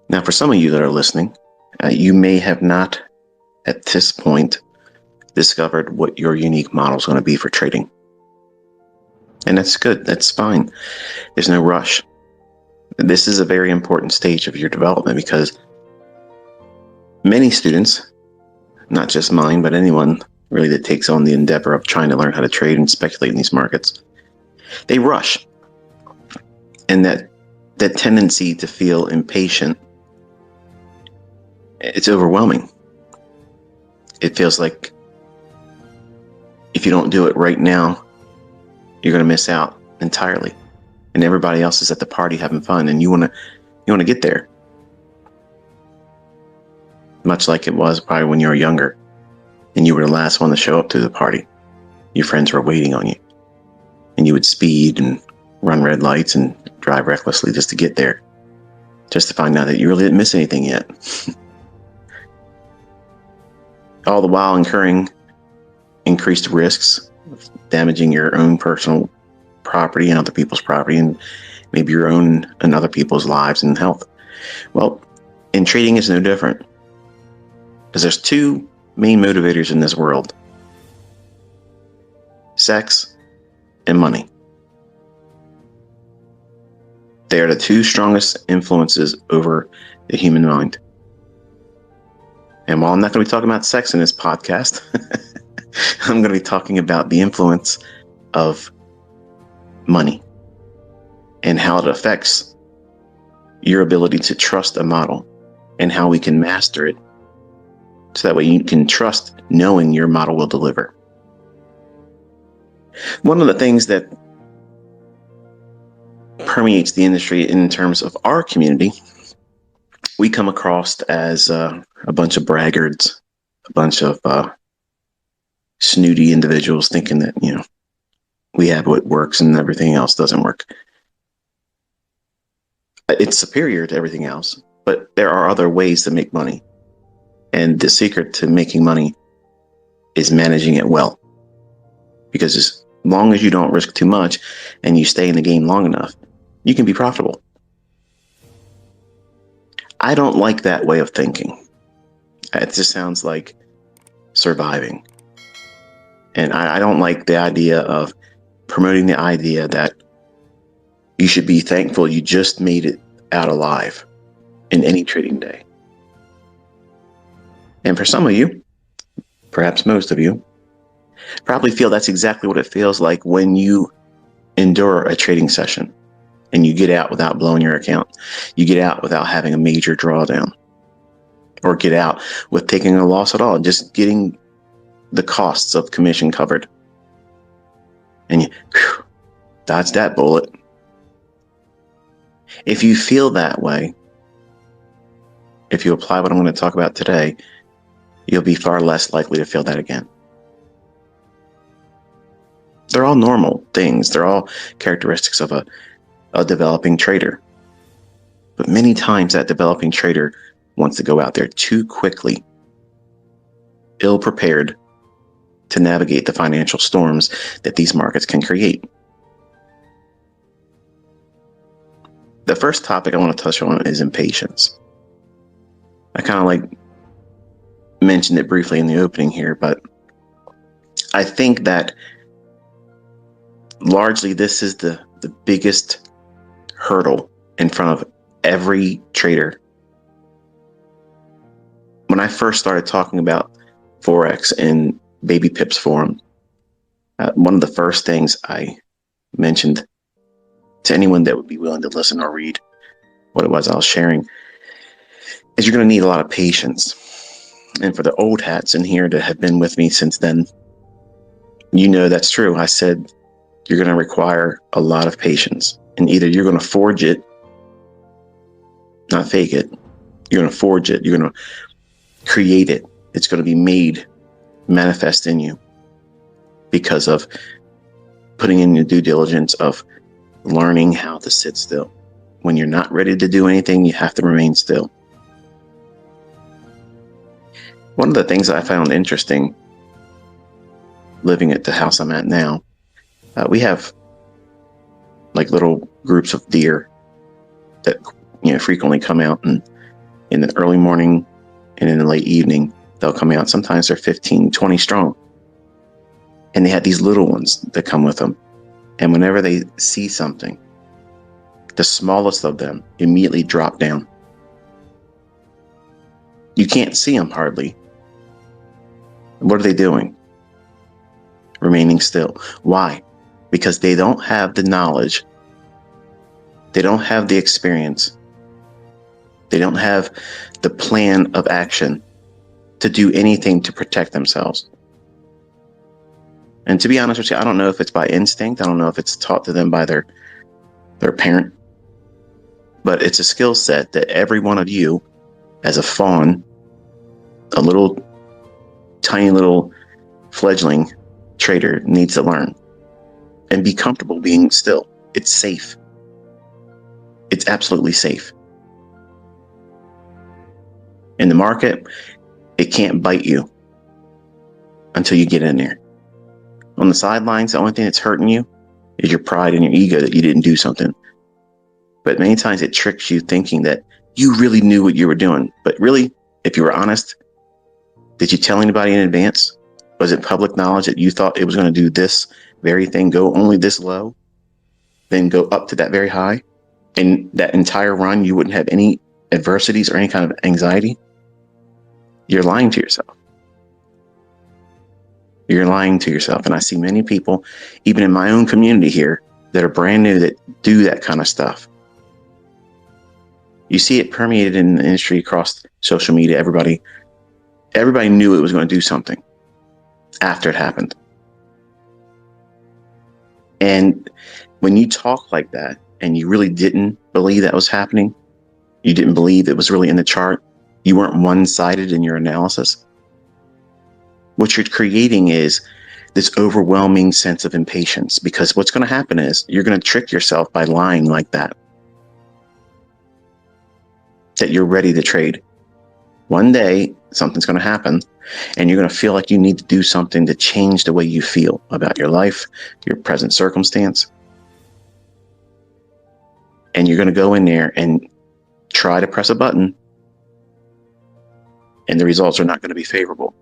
Now, for some of you that are listening, you may have not at this point discovered what your unique model is going to be for trading. And that's good. That's fine. There's no rush. This is a very important stage of your development because many students, not just mine, but anyone really that takes on the endeavor of trying to learn how to trade and speculate in these markets, they rush. And that tendency to feel impatient, it's overwhelming. It feels like if you don't do it right now, you're going to miss out entirely. And everybody else is at the party having fun, and you want to get there. Much like it was probably when you were younger and you were the last one to show up to the party. Your friends were waiting on you, and you would speed and run red lights and drive recklessly just to get there, just to find out that you really didn't miss anything yet. All the while incurring increased risks of damaging your own personal property and other people's property, and maybe your own and other people's lives and health. Well, in trading is no different, because there's two main motivators in this world: sex and money. They are the two strongest influences over the human mind. And while I'm not going to be talking about sex in this podcast, I'm going to be talking about the influence of money and how it affects your ability to trust a model and how we can master it so that way you can trust knowing your model will deliver. One of the things that permeates the industry in terms of our community, we come across as a bunch of braggarts, a bunch of snooty individuals thinking that, we have what works and everything else doesn't work. It's superior to everything else, but there are other ways to make money. And the secret to making money is managing it well. Because as long as you don't risk too much and you stay in the game long enough, you can be profitable. I don't like that way of thinking. It just sounds like surviving. And I don't like the idea of promoting the idea that you should be thankful you just made it out alive in any trading day. And for some of you, perhaps most of you, probably feel that's exactly what it feels like when you endure a trading session and you get out without blowing your account. You get out without having a major drawdown, or get out with taking a loss at all, just getting the costs of commission covered. And you dodge that bullet. If you feel that way, if you apply what I'm going to talk about today, you'll be far less likely to feel that again. They're all normal things. They're all characteristics of a developing trader. But many times that developing trader wants to go out there too quickly, ill-prepared to navigate the financial storms that these markets can create. The first topic I want to touch on is impatience. I kind of mentioned it briefly in the opening here, but I think that largely this is the biggest hurdle in front of every trader. When I first started talking about Forex in Baby Pip's forum, one of the first things I mentioned to anyone that would be willing to listen or read what it was I was sharing is you're going to need a lot of patience. And for the old hats in here that have been with me since then, that's true. I said you're going to require a lot of patience, and either you're going to forge it, not fake it. You're going to forge it. You're going to create it. It's going to be made manifest in you because of putting in your due diligence of learning how to sit still. When you're not ready to do anything, you have to remain still. One of the things I found interesting living at the house I'm at now, we have little groups of deer that frequently come out and in the early morning and in the late evening, they'll come out. Sometimes they're 15, 20 strong. And they have these little ones that come with them. And whenever they see something, the smallest of them immediately drop down. You can't see them hardly. What are they doing? Remaining still. Why? Because they don't have the knowledge. They don't have the experience. They don't have the plan of action to do anything to protect themselves. And to be honest with you, I don't know if it's by instinct. I don't know if it's taught to them by their parent. But it's a skill set that every one of you, as a fawn, a little tiny little fledgling trader, needs to learn and be comfortable being still. It's safe. It's absolutely safe. In the market, it can't bite you until you get in there. On the sidelines, the only thing that's hurting you is your pride and your ego that you didn't do something. But many times it tricks you thinking that you really knew what you were doing. But really, if you were honest, did you tell anybody in advance? Was it public knowledge that you thought it was going to do this very thing, go only this low, then go up to that very high? And that entire run, you wouldn't have any adversities or any kind of anxiety? You're lying to yourself. You're lying to yourself. And I see many people, even in my own community here, that are brand new that do that kind of stuff. You see it permeated in the industry across social media. Everybody knew it was going to do something after it happened. And when you talk like that and you really didn't believe that was happening, you didn't believe it was really in the chart, you weren't one-sided in your analysis, what you're creating is this overwhelming sense of impatience, because what's going to happen is you're going to trick yourself by lying like that you're ready to trade. One day, something's going to happen, and you're going to feel like you need to do something to change the way you feel about your life, your present circumstance. And you're going to go in there and try to press a button, and the results are not going to be favorable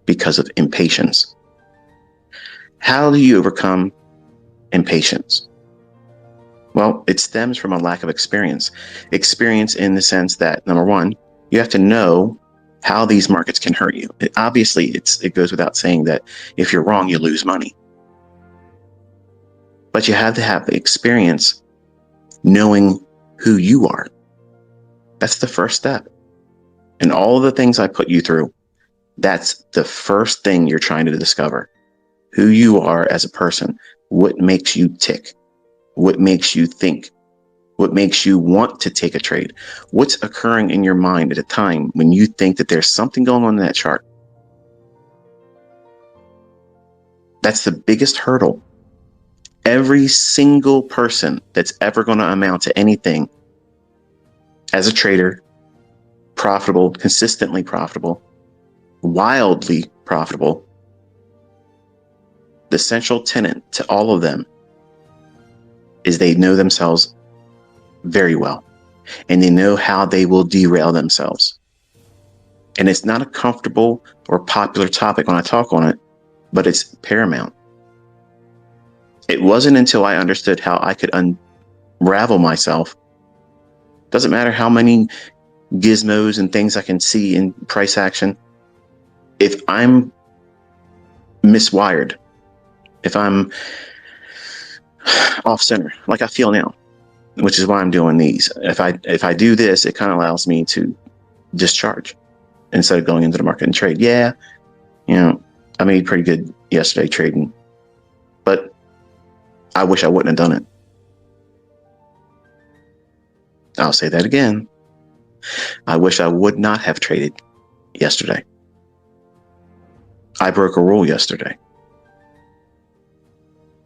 because of impatience. How do you overcome impatience? Well, it stems from a lack of experience. Experience in the sense that, number one, you have to know how these markets can hurt you. Obviously, it goes without saying that if you're wrong, you lose money. But you have to have the experience knowing who you are. That's the first step. And all of the things I put you through, that's the first thing you're trying to discover. Who you are as a person, what makes you tick, what makes you think, what makes you want to take a trade, what's occurring in your mind at a time when you think that there's something going on in that chart. That's the biggest hurdle. Every single person that's ever going to amount to anything as a trader, profitable, consistently profitable, wildly profitable, the central tenet to all of them is they know themselves very well, and they know how they will derail themselves. And it's not a comfortable or popular topic when I talk on it, but it's paramount. It wasn't until I understood how I could unravel myself. Doesn't matter how many gizmos and things I can see in price action. If I'm miswired, if I'm off center, like I feel now, which is why I'm doing these. If I do this, it kind of allows me to discharge instead of going into the market and trade. Yeah, I made pretty good yesterday trading, but I wish I wouldn't have done it. I'll say that again. I wish I would not have traded yesterday. I broke a rule yesterday.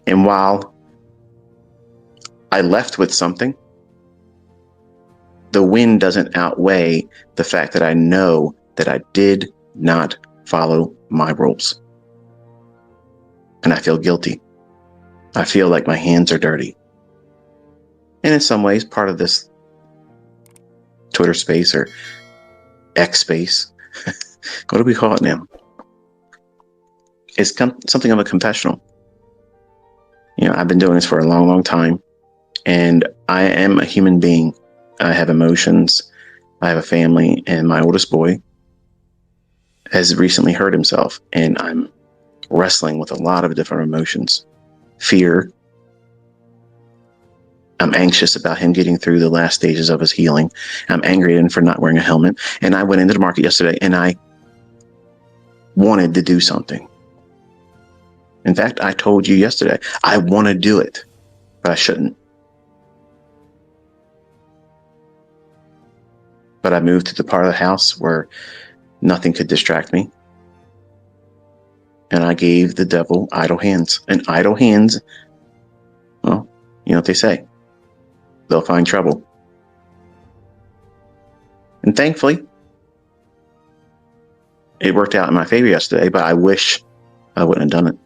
And while I left with something, the win doesn't outweigh the fact that I know that I did not follow my rules. And I feel guilty. I feel like my hands are dirty. And in some ways, part of this Twitter space or X space. What do we call it now? It's something of a confessional. I've been doing this for a long, long time, and I am a human being. I have emotions. I have a family, and my oldest boy has recently hurt himself, and I'm wrestling with a lot of different emotions. Fear. I'm anxious about him getting through the last stages of his healing. I'm angry at him for not wearing a helmet. And I went into the market yesterday and I wanted to do something. In fact, I told you yesterday, I want to do it, but I shouldn't. But I moved to the part of the house where nothing could distract me. And I gave the devil idle hands. And idle hands, well, you know what they say. They'll find trouble. And thankfully, it worked out in my favor yesterday, but I wish I wouldn't have done it.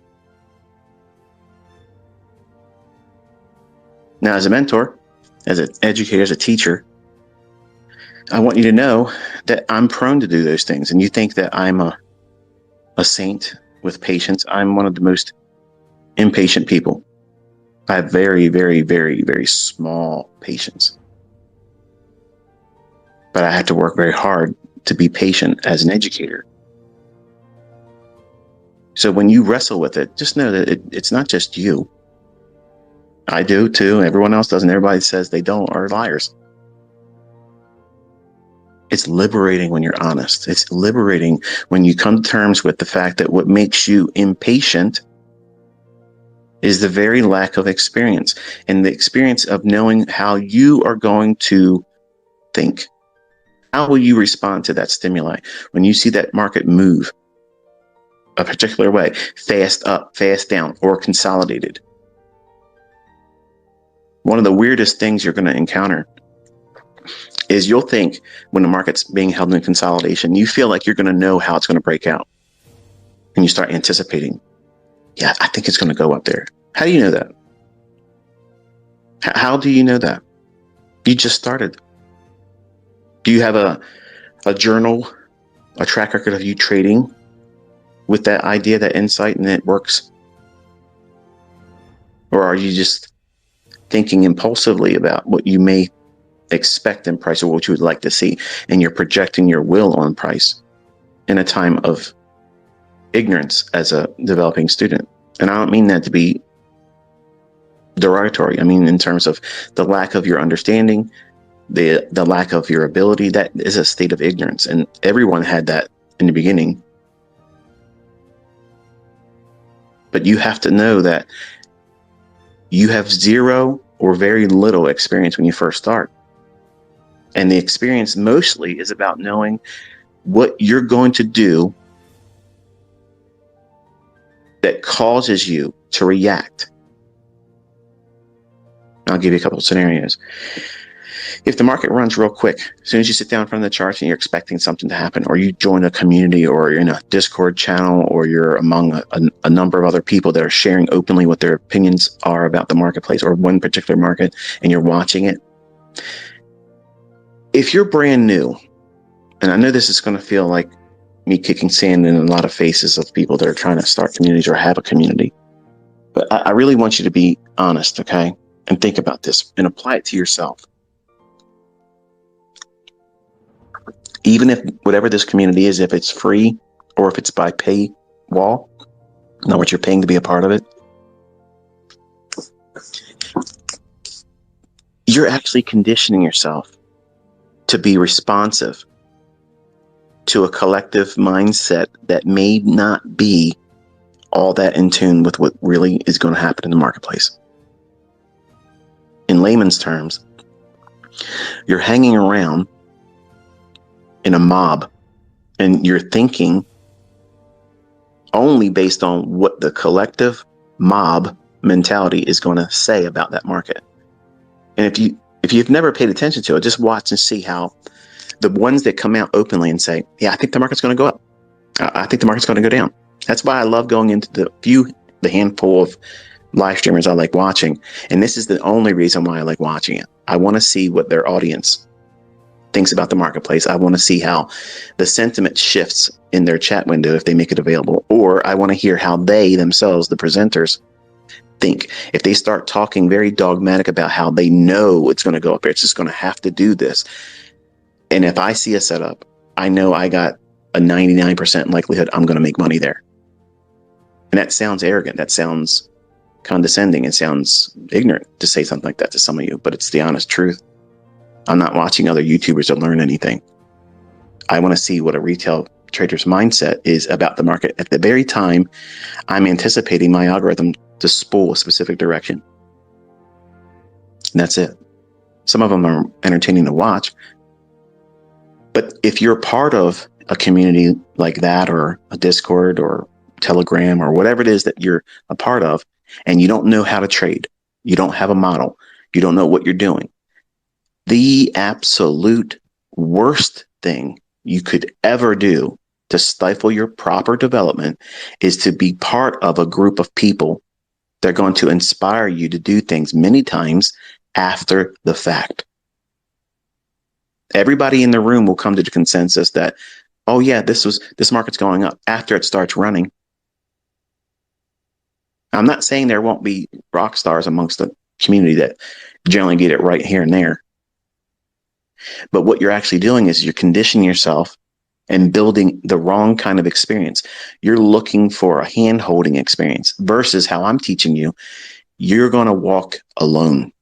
Now, as a mentor, as an educator, as a teacher, I want you to know that I'm prone to do those things. And you think that I'm a saint with patience. I'm one of the most impatient people. I have very, very, very, very small patience. But I have to work very hard to be patient as an educator. So when you wrestle with it, just know that it's not just you. I do too. Everyone else doesn't. Everybody says they don't are liars. It's liberating when you're honest. It's liberating when you come to terms with the fact that what makes you impatient is the very lack of experience and the experience of knowing how you are going to think. How will you respond to that stimuli when you see that market move a particular way, fast up, fast down, or consolidated? One of the weirdest things you're going to encounter is you'll think when the market's being held in consolidation, you feel like you're going to know how it's going to break out. And you start anticipating, yeah, I think it's going to go up there. How do you know that? How do you know that? You just started. Do you have a journal, a track record of you trading with that idea, that insight, and it works? Or are you just thinking impulsively about what you may expect in price or what you would like to see, and you're projecting your will on price in a time of ignorance as a developing student? And I don't mean that to be derogatory. I mean in terms of the lack of your understanding, the lack of your ability. That is a state of ignorance, and everyone had that in the beginning. But you have to know that you have zero or very little experience when you first start. And the experience mostly is about knowing what you're going to do that causes you to react. I'll give you a couple of scenarios. If the market runs real quick, as soon as you sit down in front of the charts and you're expecting something to happen, or you join a community, or you're in a Discord channel, or you're among a number of other people that are sharing openly what their opinions are about the marketplace or one particular market, and you're watching it. If you're brand new, and I know this is going to feel like me kicking sand in a lot of faces of people that are trying to start communities or have a community, but I really want you to be honest, okay? And think about this and apply it to yourself. Even if whatever this community is, if it's free or if it's by pay wall, not what you're paying to be a part of it, you're actually conditioning yourself to be responsive to a collective mindset that may not be all that in tune with what really is going to happen in the marketplace. In layman's terms, you're hanging around in a mob and you're thinking only based on what the collective mob mentality is going to say about that market. And if you've never paid attention to it, just watch and see how the ones that come out openly and say, yeah, I think the market's going to go up. I think the market's going to go down. That's why I love going into the handful of live streamers I like watching. And this is the only reason why I like watching it. I want to see what their audience thinks about the marketplace. I want to see how the sentiment shifts in their chat window if they make it available. Or I want to hear how they themselves, the presenters, think. If they start talking very dogmatic about how they know it's going to go up there, it's just going to have to do this. And if I see a setup, I know I got a 99% likelihood I'm going to make money there. And that sounds arrogant. That sounds condescending. It sounds ignorant to say something like that to some of you, but it's the honest truth. I'm not watching other YouTubers to learn anything. I want to see what a retail trader's mindset is about the market at the very time I'm anticipating my algorithm to spool a specific direction. And that's it. Some of them are entertaining to watch. But if you're part of a community like that, or a Discord or Telegram or whatever it is that you're a part of, and you don't know how to trade, you don't have a model, you don't know what you're doing, the absolute worst thing you could ever do to stifle your proper development is to be part of a group of people that are going to inspire you to do things many times after the fact. Everybody in the room will come to the consensus that, oh yeah, this market's going up after it starts running. I'm not saying there won't be rock stars amongst the community that generally get it right here and there. But what you're actually doing is you're conditioning yourself and building the wrong kind of experience. You're looking for a hand-holding experience versus how I'm teaching you. You're going to walk alone.